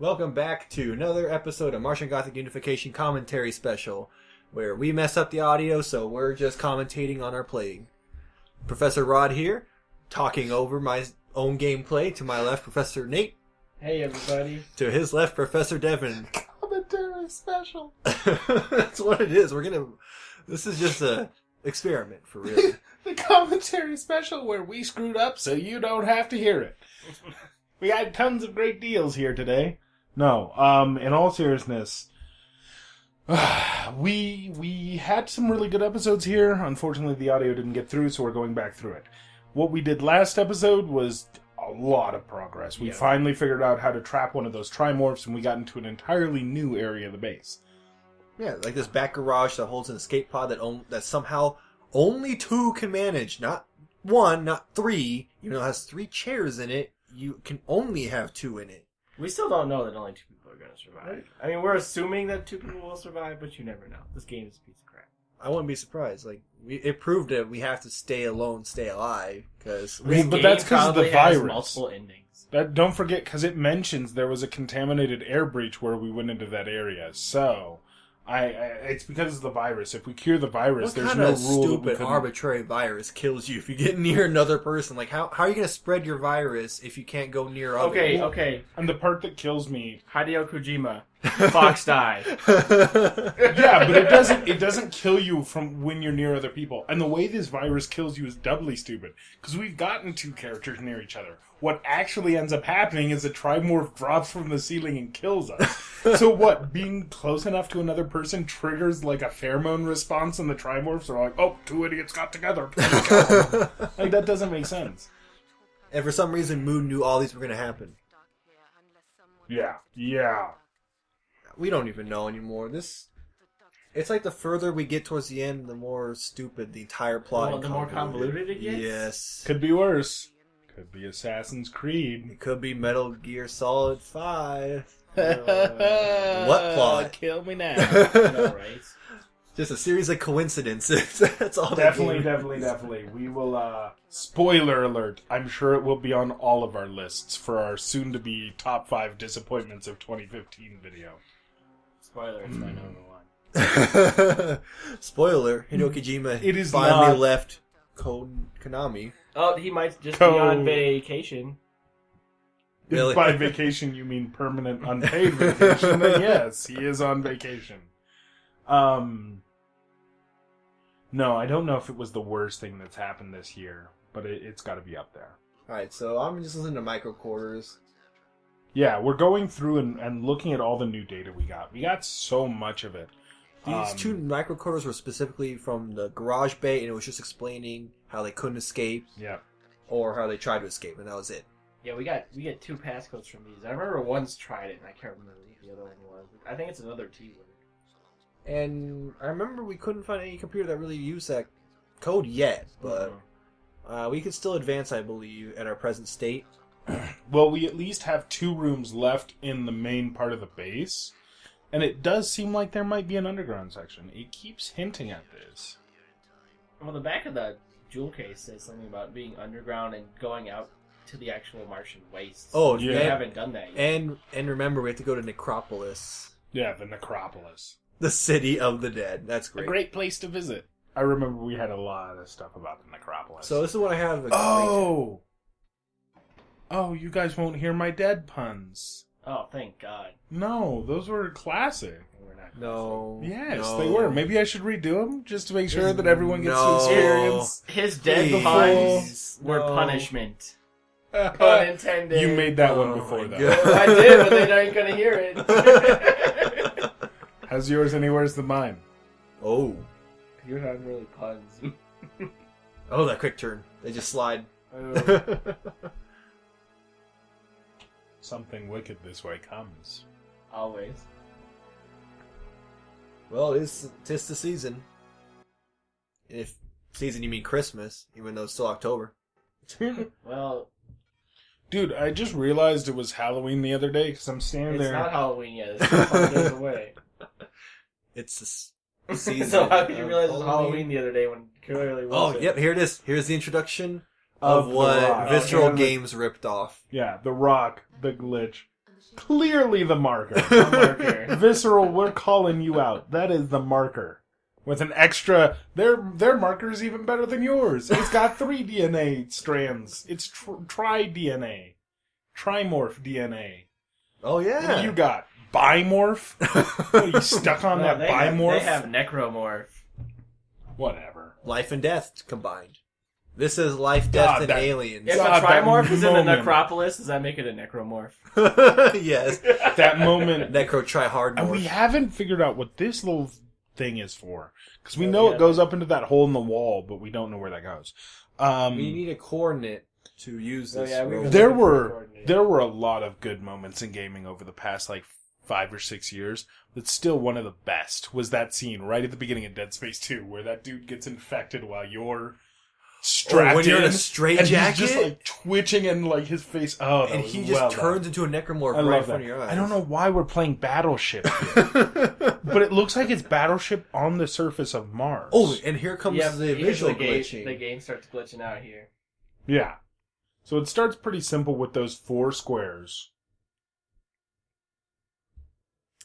Welcome back to another episode of Martian Gothic Unification Commentary Special, where we mess up the audio, so we're just commentating on our playing. Professor Rod here, talking over my own gameplay. To my left, Professor Nate. Hey, everybody. To his left, Professor Devin. Commentary Special. That's what it is. This is just a experiment, for real. The Commentary Special where we screwed up so you don't have to hear it. We had tons of great deals here today. No, in all seriousness, we had some really good episodes here. Unfortunately, the audio didn't get through, so we're going back through it. What we did last episode was a lot of progress. We finally figured out how to trap one of those trimorphs, and we got into an entirely new area of the base. Yeah, like this back garage that holds an escape pod that somehow only 2 can manage. Not 1, not 3. Even though it has 3 chairs in it, you can only have 2 in it. We still don't know that only 2 people are going to survive. I mean, we're assuming that 2 people will survive, but you never know. This game is a piece of crap. I wouldn't be surprised. It proved that we have to stay alone, stay alive, because but that's because of the virus. Multiple endings. Don't forget, because it mentions there was a contaminated air breach where we went into that area. So, it's because of the virus. If we cure the virus, there's no rule. What kind of stupid, arbitrary virus kills you if you get near another person? Like, how are you going to spread your virus if you can't go near other people? Okay. And the part that kills me... Hideo Kojima. Fox die. Yeah, but it doesn't kill you from when you're near other people. And the way this virus kills you is doubly stupid. Because we've gotten 2 characters near each other. What actually ends up happening is a trimorph drops from the ceiling and kills us. So what? Being close enough to another person triggers like a pheromone response and the trimorphs are like, oh, 2 idiots got together. Like, that doesn't make sense. And for some reason, Moon knew all these were going to happen. Yeah. We don't even know anymore. It's like the further we get towards the end, the more stupid the entire plot. The more convoluted it gets? Yes. Could be worse. Could be Assassin's Creed. It could be Metal Gear Solid 5. What plot? Kill me now. No, right? Just a series of coincidences. That's all. Definitely. We will, spoiler alert, I'm sure it will be on all of our lists for our soon-to-be top 5 disappointments of 2015 video. Spoiler, it's my number 1. Spoiler, Hideo Kojima finally left Konami. Oh, he might just be on vacation. Really? By vacation, you mean permanent unpaid vacation? Then yes, he is on vacation. No, I don't know if it was the worst thing that's happened this year, but it's got to be up there. Alright, so I'm just listening to Micro Quarters. Yeah, we're going through and looking at all the new data we got. We got so much of it. These 2 micro quarters were specifically from the garage bay, and it was just explaining how they couldn't escape. Yeah. Or how they tried to escape, and that was it. Yeah, we get 2 passcodes from these. I remember once tried it, and I can't remember what the other one was. I think it's another T word. And I remember we couldn't find any computer that really used that code yet, but we could still advance, I believe, at our present state. Well, we at least have 2 rooms left in the main part of the base, and it does seem like there might be an underground section. It keeps hinting at this. Well, the back of the jewel case says something about being underground and going out to the actual Martian wastes. Oh, yeah. They haven't done that yet. And remember, we have to go to Necropolis. Yeah, the Necropolis. The city of the dead. That's great. A great place to visit. I remember we had a lot of stuff about the Necropolis. So this is what I have. Oh, you guys won't hear my dead puns. Oh, thank God. No, those were classic. No. Yes, they were. Maybe I should redo them just to make sure that everyone gets to experience. His dead puns were punishment. Pun intended. You made that one before, though. I did, but they ain't gonna hear it. How's yours any worse than mine? Oh. You're not really puns. Oh, that quick turn. They just slide. Something wicked this way comes. Always. Well, tis the season. If season you mean Christmas, even though it's still October. Well... Dude, I just realized it was Halloween the other day because I'm standing there. It's not Halloween yet. It's 5 days away. It's the season. So how could you realize it was Halloween the other day when clearly wasn't? Oh, yep, here it is. Here's the introduction of what Visceral Games ripped off. Yeah, The Rock, The Glitch, Clearly the marker. Marker. Visceral, we're calling you out. That is the marker. With an extra... Their marker is even better than yours. It's got 3 DNA strands. It's tri-DNA. Trimorph DNA. Oh, yeah. What do you got? Bimorph? What, are you stuck on that bimorph? They have necromorph. Whatever. Life and death combined. This is life, death, and aliens. If God, a trimorph is in the moment. necropolis, does that make it a necromorph? Yes. That moment. Necro try hard And more. we haven't figured out what this little thing is for. Because we know it goes up into that hole in the wall, but we don't know where that goes. We need a coordinate to use this. There were a lot of good moments in gaming over the past, 5 or 6 years. But still one of the best was that scene right at the beginning of Dead Space 2 where that dude gets infected while you're strapped when you're in a and straitjacket? he's just twitching and his face. Oh, that and was he just well turns done. into a necromorph I right in love front that. of your eyes. I don't know why we're playing Battleship here. But it looks like it's Battleship on the surface of Mars. Oh, and here comes the visual glitching. The game starts glitching out here. Yeah. So it starts pretty simple with those 4 squares.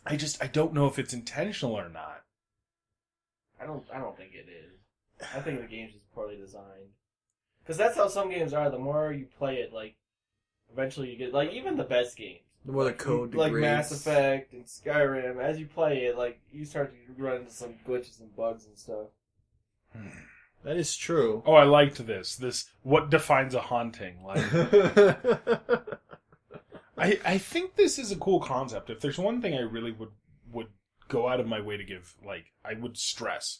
I don't know if it's intentional or not. I don't think it is. I think the game's just poorly designed. Because that's how some games are. The more you play it, eventually you get even the best games. The more the code like degrades. Mass Effect and Skyrim. As you play it, you start to run into some glitches and bugs and stuff. That is true. Oh, I liked this. What defines a haunting? I think this is a cool concept. If there's one thing I really would go out of my way to give, I would stress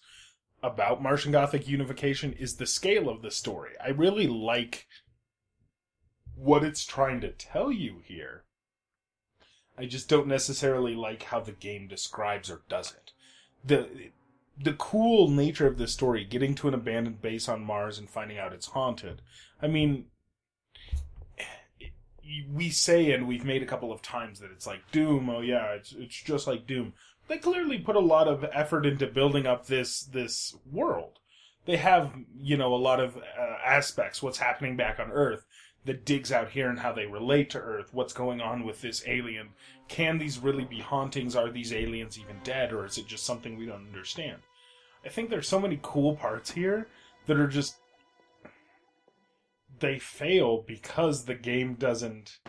about Martian Gothic Unification is the scale of the story. I really like what it's trying to tell you here. I just don't necessarily like how the game describes or does it. The cool nature of this story, getting to an abandoned base on Mars and finding out it's haunted. I mean, we say, and we've made a couple of times, that it's like Doom. Oh yeah, it's just like Doom. They clearly put a lot of effort into building up this world. They have, a lot of aspects. What's happening back on Earth that digs out here and how they relate to Earth. What's going on with this alien? Can these really be hauntings? Are these aliens even dead, or is it just something we don't understand? I think there's so many cool parts here that are just... They fail because the game doesn't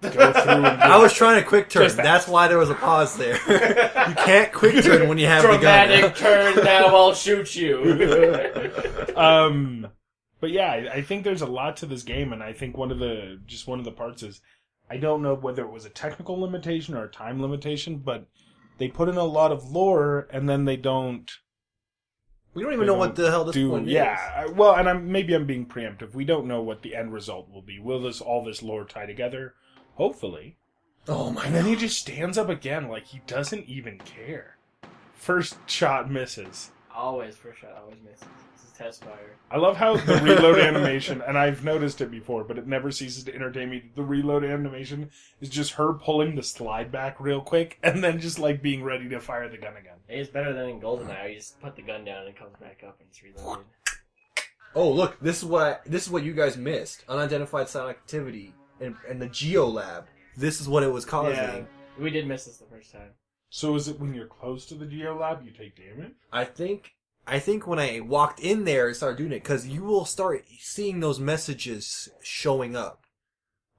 go through and I was trying to quick turn. Just that. That's why there was a pause there. You can't quick turn when you have the gun. Dramatic turn, now I'll shoot you. But yeah, I think there's a lot to this game, and I think one of the parts is, I don't know whether it was a technical limitation or a time limitation, but they put in a lot of lore, and then they don't... We don't even know what the hell this point is. Yeah, well, and maybe I'm being preemptive. We don't know what the end result will be. Will all this lore tie together? Hopefully. Oh my And then he just stands up again like he doesn't even care. First shot misses. Always first shot, always misses. This is test fire. I love how the reload animation, and I've noticed it before, but it never ceases to entertain me. The reload animation is just her pulling the slide back real quick, and then just being ready to fire the gun again. It's better than in GoldenEye. You just put the gun down and it comes back up and it's reloaded. Oh, look, this is what you guys missed. Unidentified silent activity and the Geolab. This is what it was causing. Yeah, we did miss this the first time. So is it when you're close to the Geolab you take damage? I think when I walked in there and started doing it, because you will start seeing those messages showing up.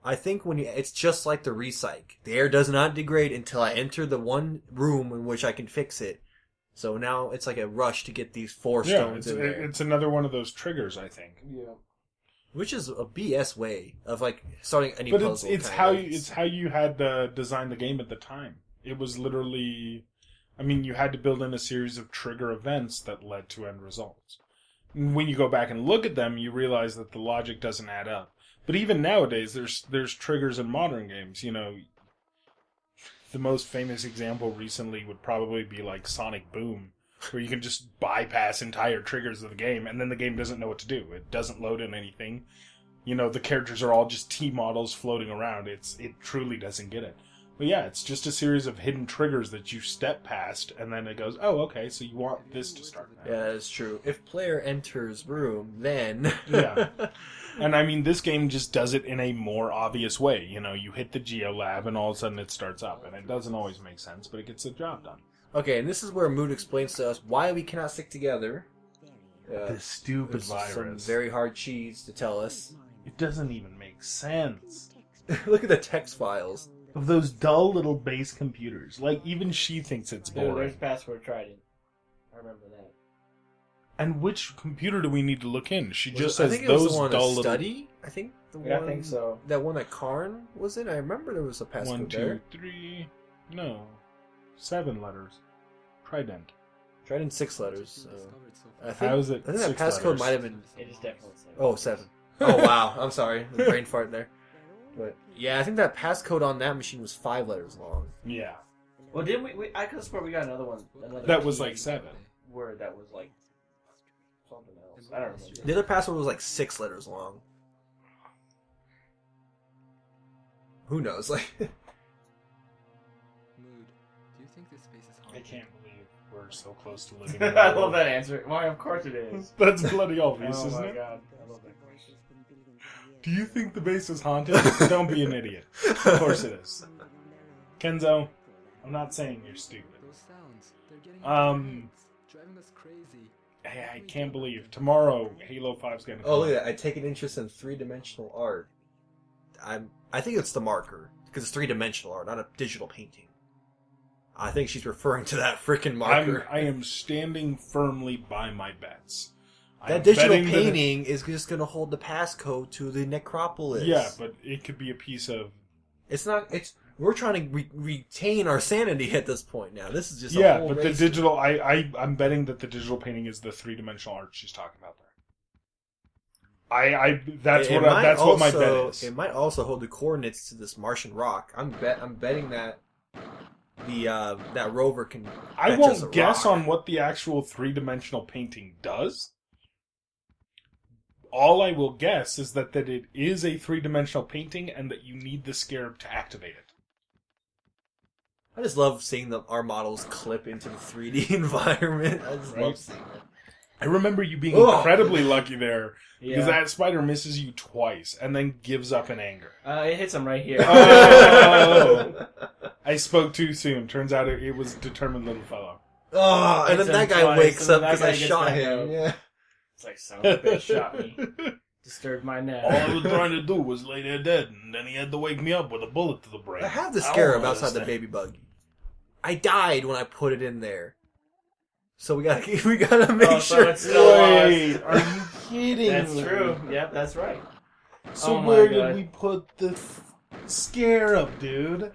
I think it's just like the Recyc. The air does not degrade until I enter the one room in which I can fix it. So now it's like a rush to get these 4 stones in there. It's another one of those triggers, I think. Yeah. Which is a BS way of starting any But puzzle. it's how you had designed the game at the time. It was literally, you had to build in a series of trigger events that led to end results. And when you go back and look at them, you realize that the logic doesn't add up. But even nowadays, there's triggers in modern games. The most famous example recently would probably be Sonic Boom, where you can just bypass entire triggers of the game, and then the game doesn't know what to do. It doesn't load in anything. The characters are all just T models floating around. It truly doesn't get it. But yeah, it's just a series of hidden triggers that you step past, and then it goes, oh, okay, so you want this to start now. Yeah, that is true. If player enters room, then... Yeah. And I mean, this game just does it in a more obvious way. You know, you hit the Geolab, and all of a sudden it starts up. And it doesn't always make sense, but it gets the job done. Okay, and this is where Mood explains to us why we cannot stick together. This stupid There's virus. some very hard cheese to tell us. It doesn't even make sense. Look at the text files. Of those dull little base computers. Like, even she thinks it's Dude, boring. there's password Trident. I remember that. And which computer do we need to look in? She just I says think it was those the one dull to little... study. I think I think so. That one that Karn was in. I remember there was a passcode 1, 2, there. 3... No. 7 letters. Trident. Tried in 6 letters. So. I How is it I think that 6 passcode letters? might have been. It is definitely 7. Oh, 7. Oh wow. I'm sorry. Brain fart there. But yeah, I think that passcode on that machine was 5 letters long. Yeah. Well, didn't we I could have sworn we got another one. Another That was key like 7. word that was like something else. I don't remember. The other password was like 6 letters long. Who knows? Like, Mood, do you think this space is I haunted? can't believe we're so close to living in I a love world. that answer. Why, of course it is. That's bloody obvious, Oh isn't my it? god. I love that question. Do you think the base is haunted? Don't be an idiot. Of course it is. Kenzo, I'm not saying you're stupid. Those sounds, they're getting Um, driving us crazy. Hey, I can't believe tomorrow Halo 5's gonna come oh look out. at that! I take an interest in 3-dimensional art. I think it's the marker because it's 3-dimensional art, not a digital painting. I think she's referring to that freaking marker. I am standing firmly by my bets. That I'm digital betting that it- painting is just going to hold the passcode to the necropolis. Yeah, but it could be a piece of... it's not. It's we're trying to retain our sanity at this point now. This is just a Yeah, whole but the race. digital... I'm betting that the digital painting is the 3-dimensional art she's talking about there. That's It what might what my bet also- is. It might also hold the coordinates to this Martian rock. I'm betting that the that rover can. I fetch us a won't guess rock. on what the actual 3-dimensional painting does. All I will guess is that it is a 3-dimensional painting and that you need the scarab to activate it. I just love seeing our models clip into the 3D environment. I just Right? love seeing it. I remember you being Ugh. incredibly lucky there because Yeah. that spider misses you twice and then gives up in anger. It hits him right here. Oh! I spoke too soon. Turns out it was a determined little fellow. Oh, and then Hits that him guy twice, wakes and up that because guy I gets shot back him. up. Yeah. It's like, son of a bitch shot me. Disturbed my nap. All I was trying to do was lay there dead, and then he had to wake me up with a bullet to the brain. I have the I don't scarab outside the understand. baby buggy. I died when I put it in there. So we gotta make Oh, so sure. it's still Wait, lost. are you kidding That's me? true. Yep, that's right. So Oh my where God. did we put the scarab, dude?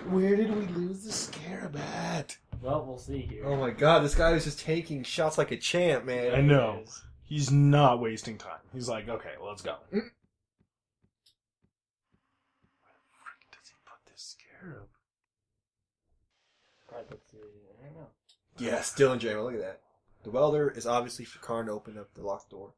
Where did we lose the scarab at? Well, we'll see here. Oh my god, this guy is just taking shots like a champ, man. I know. He's not wasting time. He's like, okay, let's go. Where the frick does he put this scarab? Probably puts it- I don't know. Yeah, still enjoying. Look at that. The welder is obviously for Karn to open up the locked door.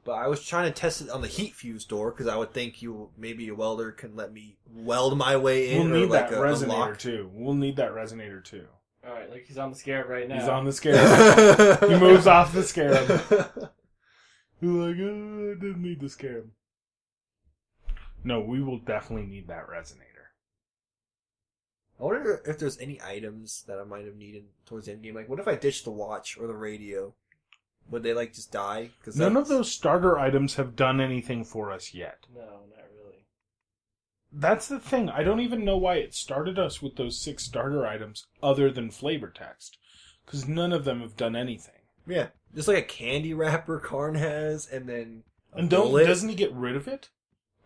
But I was trying to test it on the heat fuse door because I would think maybe a welder can let me weld my way in. We'll or need like that a resonator lock. too. We'll need that resonator too. Alright, look, he's on the scarab right now. He's on the scarab. He moves off the scarab. He's like, oh, I didn't need the scarab. No, we will definitely need that resonator. I wonder if there's any items that I might have needed towards the end game. Like, what if I ditched the watch or the radio? Would they like just die? Cause None of that's- those starter items have done anything for us yet. No, not really. That's the thing. I don't even know why it started us with those 6 starter items other than flavor text. Because none of them have done anything. Yeah, just like a candy wrapper Karn has, and then a And bullet. doesn't he get rid of it?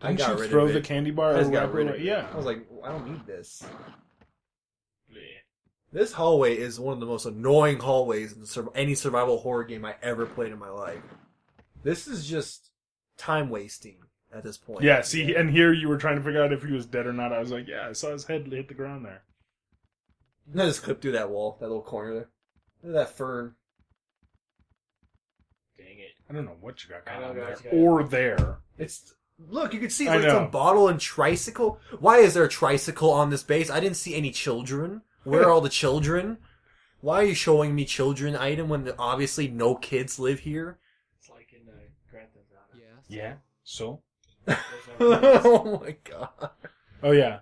I Didn't got you rid of throw it. the candy bar I or just got wrapper rid of away? it. Yeah. I was like, I don't need this. Yeah. This hallway is one of the most annoying hallways in any survival horror game I ever played in my life. This is just time wasting at this point. Yeah, see, and here you were trying to figure out if he was dead or not. I was like, yeah, I saw his head hit the ground there. I just clip through that wall, that little corner there. Look at that fern. Dang it. I don't know what you got I going know, on guys, there. guys. Or there. It's Look, you can see I like know. some bottle and tricycle. Why is there a tricycle on this base? I didn't see any children. Where are all the children? Why are you showing me children item when obviously no kids live here? It's like in Grand Theft Auto. Yes. Yeah. So. There's no kids. Oh my god. Oh yeah.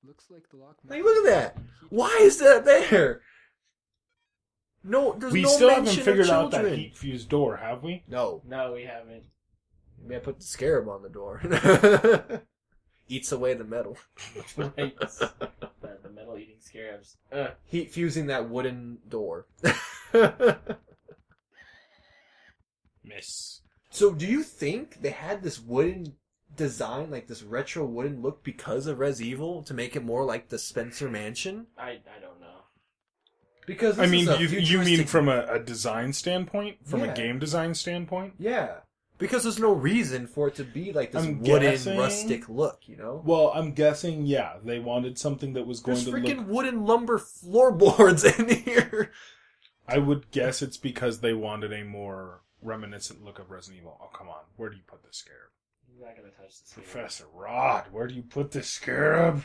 Looks like the lock. Like, look at that. Why is that there? No, there's We no still mention haven't figured of out that children. heat fused door, have we? No. No, we haven't. Maybe I put the scarab on the door. Eats away the metal. Right. The metal eating scarabs. Heat fusing that wooden door. Miss. So do you think they had this wooden design, like this retro wooden look because of Res Evil to make it more like the Spencer Mansion? I don't know. Because I this mean, is a you mean futuristic- from a design standpoint? From Yeah. a game design standpoint? Yeah. Because there's no reason for it to be like this I'm wooden, guessing- rustic look, you know? Well, I'm guessing, yeah, they wanted something that was going There's to freaking look... wooden lumber floorboards in here. I would guess it's because they wanted a more reminiscent look of Resident Evil. Oh, come on. Where do you put the scarab? You're not gonna touch this. Professor Rod, where do you put the scarab?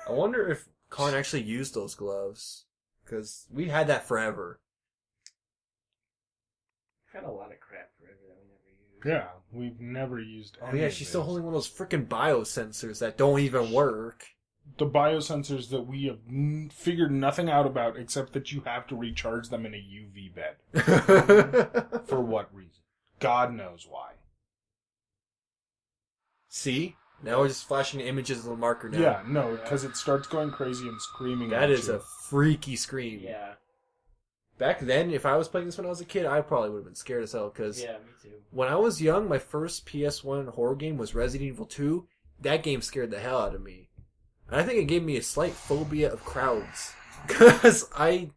I wonder if Khan actually used those gloves. Because we had that forever. We've had a lot of crap forever that we never used. Yeah, we've never used Oh any yeah, of she's still this. holding one of those freaking biosensors that don't even work. The biosensors that we have figured nothing out about except that you have to recharge them in a UV bed. For what reason? God knows why. See? Now we're just flashing images of the marker now. Yeah, no, because it starts going crazy and screaming That at is you. a freaky scream. Yeah. Back then, if I was playing this when I was a kid, I probably would have been scared as hell. Because Yeah, me too. when I was young, my first PS1 horror game was Resident Evil 2. That game scared the hell out of me. And I think it gave me a slight phobia of crowds. Because I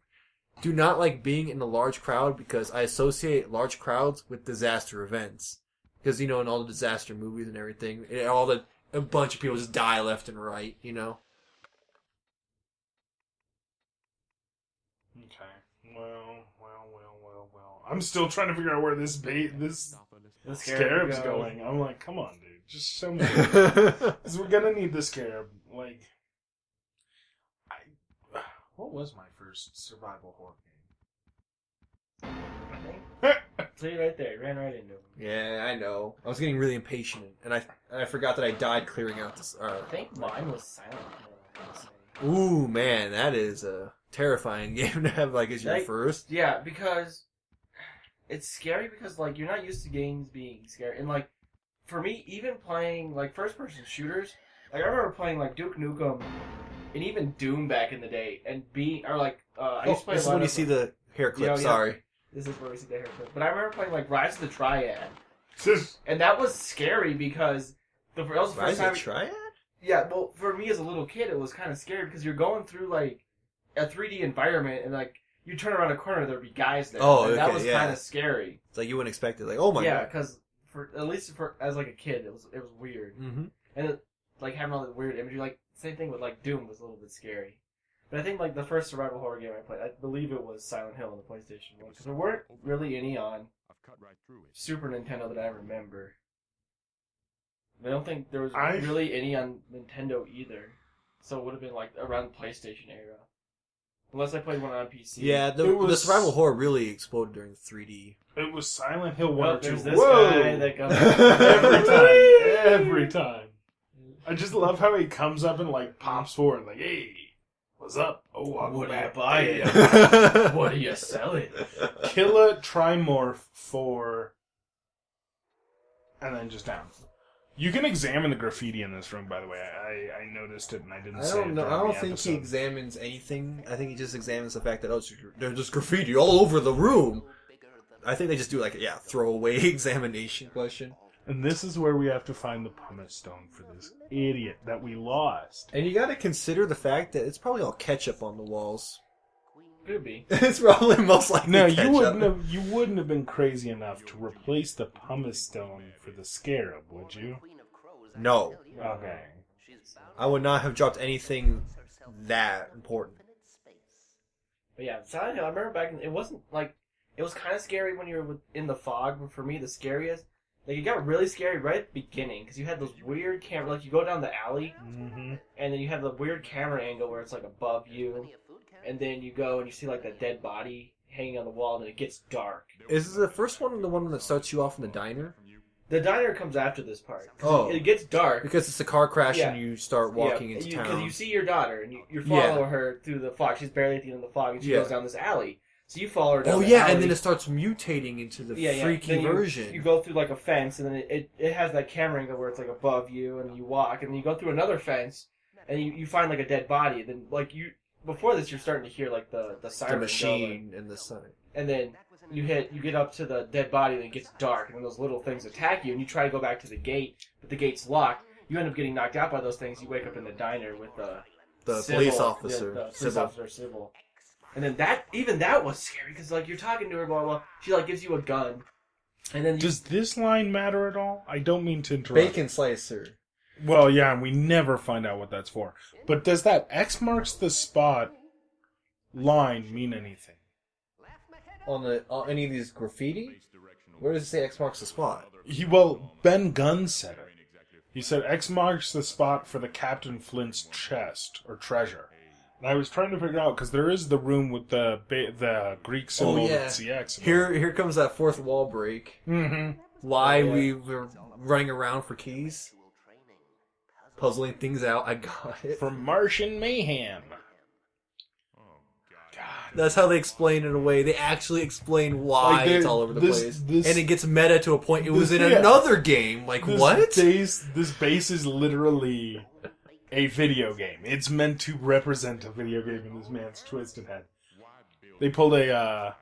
do not like being in a large crowd because I associate large crowds with disaster events. Because, you know, in all the disaster movies and everything, a bunch of people just die left and right, you know? Okay. Well. I'm still trying to figure out where this The scarab's goes. going. I'm like, come on, dude. Just show me. Because we're gonna need the scarab. Like, what was my first survival horror game? See right there, ran right into him. Yeah, I know. I was getting really impatient, and I forgot that I died clearing out this. I think mine was Silent Hill. I would say. Ooh, man, that is a terrifying game to have like as your Like- first. Yeah, because it's scary because like you're not used to games being scary, and like for me, even playing like first-person shooters, like I remember playing like Duke Nukem and even Doom back in the day, and I used to play This is a lot when you of, see the hair clip. Yeah, yeah. Sorry. This is where we see the haircut. But I remember playing like Rise of the Triad, and that was scary because that was the Rise first time. of Triad? Yeah, well, for me as a little kid, it was kind of scary because you're going through like a 3D environment, and like you turn around a corner, there'd be guys there. Oh, and that okay, was yeah. kind of scary. It's like you wouldn't expect it. Like, oh my Yeah, god. because at least as like a kid, it was weird, Mm-hmm. and like having all the weird imagery. Like same thing with like Doom was a little bit scary. But I think like the first survival horror game I played, I believe it was Silent Hill on the PlayStation 1 because there weren't really any on Super Nintendo that I remember. I don't think there was really any on Nintendo either. So it would have been like around the PlayStation era. Unless I played one on PC. Yeah, the survival horror really exploded during 3D. It was Silent Hill 1 or 2. There's this Whoa! guy that comes Every time. I just love how he comes up and like pops forward, like, "Hey, what's up? Oh, I'm What are gonna you buying? Yeah. What are you selling? Killa Trimorph for, and then just down. You can examine the graffiti in this room, by the way. I noticed it and I didn't I say don't it know. during I don't the think he episode. examines anything. I think he just examines the fact that there's just graffiti all over the room. I think they just do like throwaway examination question. And this is where we have to find the pumice stone for this idiot that we lost. And you got to consider the fact that it's probably all ketchup on the walls. Could be. It's probably most likely No, ketchup. you wouldn't have been crazy enough to replace the pumice stone for the scarab, would you? No, Okay. I would not have dropped anything that important. But yeah, Silent Hill, I remember back in, it wasn't like, it was kind of scary when you were in the fog, but for me the scariest Like, it got really scary right at the beginning, because you had those weird camera... Like, you go down the alley, Mm-hmm. and then you have the weird camera angle where it's, like, above you, and then you go and you see, like, that dead body hanging on the wall, and then it gets dark. Is the first one the one that starts you off in the diner? The diner comes after this part. Oh. It gets dark. Because it's a car crash Yeah. and you start walking into Because town. you see your daughter, and you follow Yeah. her through the fog. She's barely at the end of the fog, and she Yeah. goes down this alley. So you follow her down Oh the yeah, alley. and then it starts mutating into the freaky Then version. You go through like a fence, and then it has that camera angle where it's like above you, and you walk, and then you go through another fence, and you find like a dead body. And then like before this, you're starting to hear like the siren the go, machine and the sun. and then you get up to the dead body, and it gets dark, and then those little things attack you, and you try to go back to the gate, but the gate's locked. You end up getting knocked out by those things. You wake up in the diner with The Sybil, police officer. the police Sybil. officer Sybil. And then that was scary because like you're talking to her, blah blah. She like gives you a gun, and then Does this line matter at all? I don't mean to interrupt. Bacon slicer. Well, yeah, and we never find out what that's for. But does that X marks the spot line mean anything? On any of these graffiti? Where does it say X marks the spot? Ben Gunn said it. He said X marks the spot for the Captain Flint's chest or treasure. And I was trying to figure out because there is the room with the Greek symbol with the X. Here comes that fourth wall break. Mm-hmm. Why we were running around for keys, puzzling things out. I got it. From Martian Mayhem. That's how they explain it away. They actually explain why Like, it's all over the place, this- and it gets meta to a point. It was in yeah. another game. Like what? This base is literally a video game. It's meant to represent a video game in this man's twisted head. They pulled a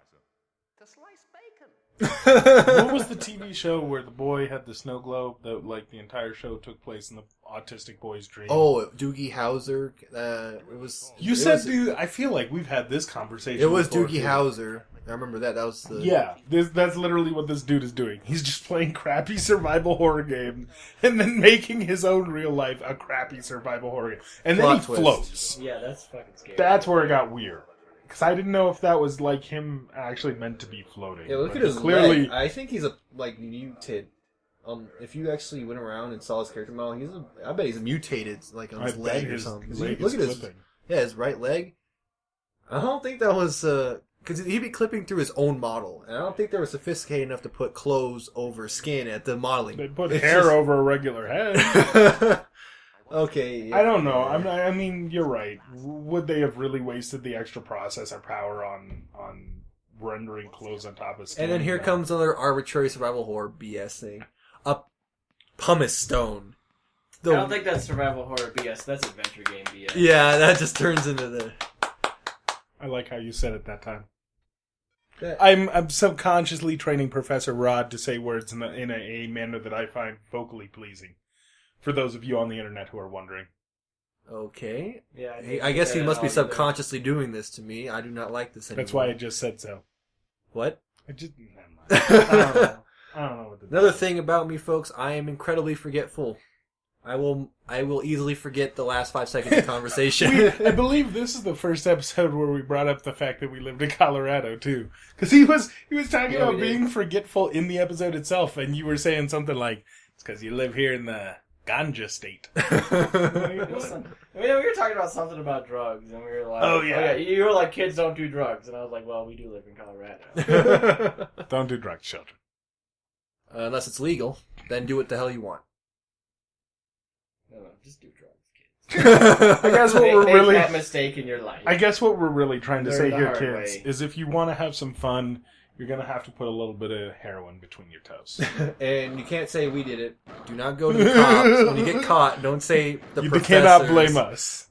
what was the TV show where the boy had the snow globe that like the entire show took place in the autistic boy's dream? Oh, Doogie Howser. It was. You it said, was, dude. I feel like we've had this conversation. it was before, Doogie too. Howser. I remember that. That was the. Yeah, that's literally what this dude is doing. He's just playing crappy survival horror game and then making his own real life a crappy survival horror game. And then Plot he twist. floats. yeah, that's fucking scary. That's where it got weird. Because I didn't know if that was like him actually meant to be floating. Yeah, look But at his clearly. leg. I think he's muted. If you actually went around and saw his character model, I bet he's mutated like on his leg or something. 'Cause leg look is at his flipping. his right leg. I don't think that was because he'd be clipping through his own model, and I don't think they were sophisticated enough to put clothes over skin at the modeling. They put It's hair just- over a regular head. Okay. Yeah. I don't know. I mean, you're right. Would they have really wasted the extra processor power on rendering clothes on top of skin? And then here comes another arbitrary survival horror BS thing. A pumice stone. I don't think that's survival horror BS. That's adventure game BS. Yeah, that just turns into the. I like how you said it that time. That- I'm subconsciously training Professor Rod to say words in a manner that I find vocally pleasing. For those of you on the internet who are wondering. Okay. Yeah. I guess he must be subconsciously doing this to me. I do not like this anymore. That's why I just said so. What? I just... Never mind. I don't know what to do. Another thing about me, folks, I am incredibly forgetful. I will easily forget the last 5 seconds of conversation. I believe this is the first episode where we brought up the fact that we lived in Colorado too, because he was talking Yeah, about we did. being forgetful in the episode itself, and you were saying something like, "It's because you live here in the ganja state." We were talking about something about drugs, and we were like, Oh, yeah. you were like, kids don't do drugs, and I was like, well, we do live in Colorado. Don't do drugs, children. Unless it's legal, then do what the hell you want. No, just do drugs, kids. I guess what we're Make really, that mistake in your life. I guess what we're really trying to Learn say the here, hard kids, way. is if you want to have some fun, you're gonna have to put a little bit of heroin between your toes. And you can't say we did it. Do not go to the cops. When you get caught, don't say the You professors. cannot blame us.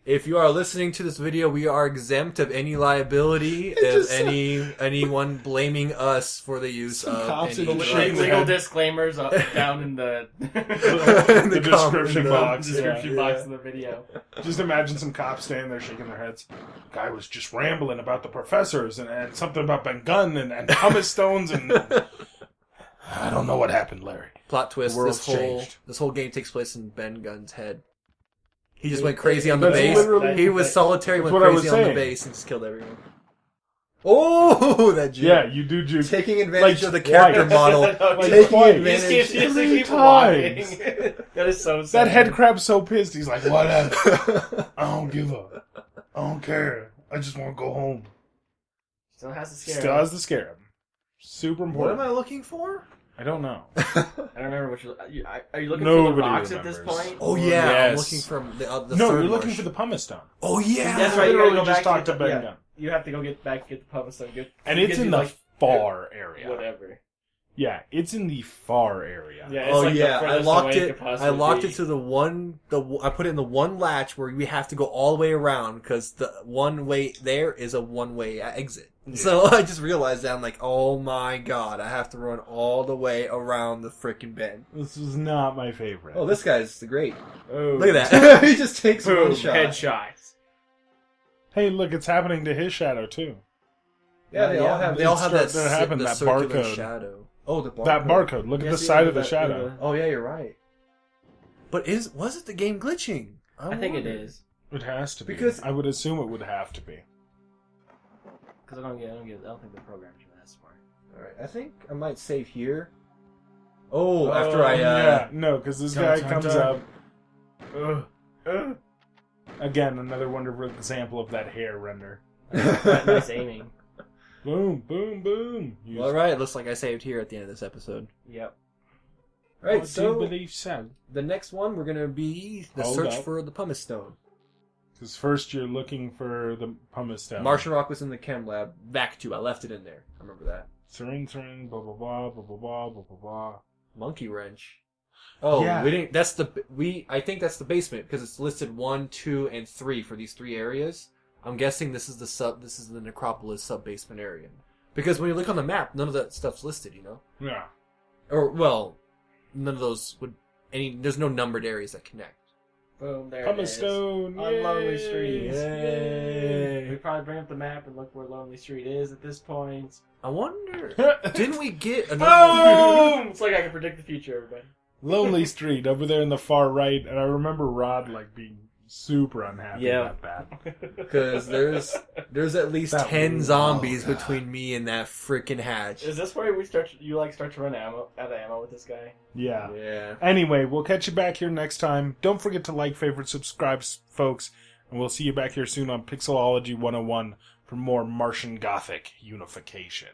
If you are listening to this video, we are exempt of any liability of just- anyone blaming us for the use Some of cops any in the drug. shade. legal disclaimers down in the The description box. description box of the video. Just imagine some cops standing there shaking their heads. Guy was just rambling about the professors and something about Ben Gunn and pumice stones and I don't know what happened, Larry. Plot twist: The world's changed. this whole game takes place in Ben Gunn's head. He just went crazy on the That's base. literally- He was solitary, That's went what I was crazy on the saying. base, and just killed everyone. Oh, that juke. Yeah, you do juke. Taking advantage Like of the character twice. model. Like Taking twice. advantage. He's Three keep walking. times. That is so sad. That head crab's so pissed. He's like, whatever. I don't give up. I don't care. I just want to go home. Still has to scare Still him. has the scarab. Super What important. am I looking for? I don't know. I don't remember what you're... Are you looking for Nobody the rocks at this remembers. point? Oh yeah, I'm Yes. looking from the No, third you're looking marsh. for the pumice stone. Oh yeah, That's right, you Literally gotta go just back talked to to get the... Ben Yeah, Gunn. you have to go get the pumice stone. And it it's gives in you, the like, far area. Whatever. Yeah, it's in the far area. Yeah, it's Oh like the yeah, I furthest locked away it. could possibly I locked be. it to the one. I put it in the one latch where we have to go all the way around because the one way there is a one way exit. Yeah. So I just realized that I'm like, oh my god, I have to run all the way around the freaking bend. This is not my favorite. Oh, this guy's great. Oh. Look at that. He just takes Boom, one shot. headshots. Hey, look, it's happening to his shadow, too. Yeah, they all have. They all have that. That happened, the that circular barcode. shadow. Oh, the barcode. That barcode. Look at the side of the shadow. Oh yeah, you're right. But was it the game glitching? I think it wonder. is. It has to be. Because- I would assume it would have to be. Because I don't think the program's that smart. All right, I think I might save here. Oh, after I Yeah, no, because this guy Dun, dun, comes dun. up. Again, another wonderful example of that hair render. Nice aiming. Boom, boom, boom. All right, looks like I saved here at the end of this episode. Yep. All right, I do so believe so. the next one we're gonna be the Hold search up. for the pumice stone. Because first you're looking for the pumice stone. Martian rock was in the chem lab. Back to I left it in there. I remember that. Syringe, blah, blah, blah, blah, blah, blah, blah, blah, blah. Monkey wrench. Oh, Yeah. we didn't. That's the I think that's the basement because it's listed 1, 2, and 3 for these 3 areas. I'm guessing this is the necropolis sub basement area. Because when you look on the map, none of that stuff's listed. You know, Yeah. or well, none of those would There's no numbered areas that connect. Boom, there Pumice it is. stone. On Lonely yay. Streets. Yay. We probably bring up the map and look where Lonely Street is at this point. I wonder. Didn't we get another? Boom! It's like I can predict the future, everybody. Lonely Street over there in the far right, and I remember Rod being super unhappy Yeah. about that. Because there's at least That 10 was- zombies oh, God. between me and that freaking hatch. Is this where you start to run out of ammo with this guy? Yeah. Yeah. Anyway, we'll catch you back here next time. Don't forget to like, favorite, subscribe, folks, and we'll see you back here soon on Pixelology 101 for more Martian Gothic Unification.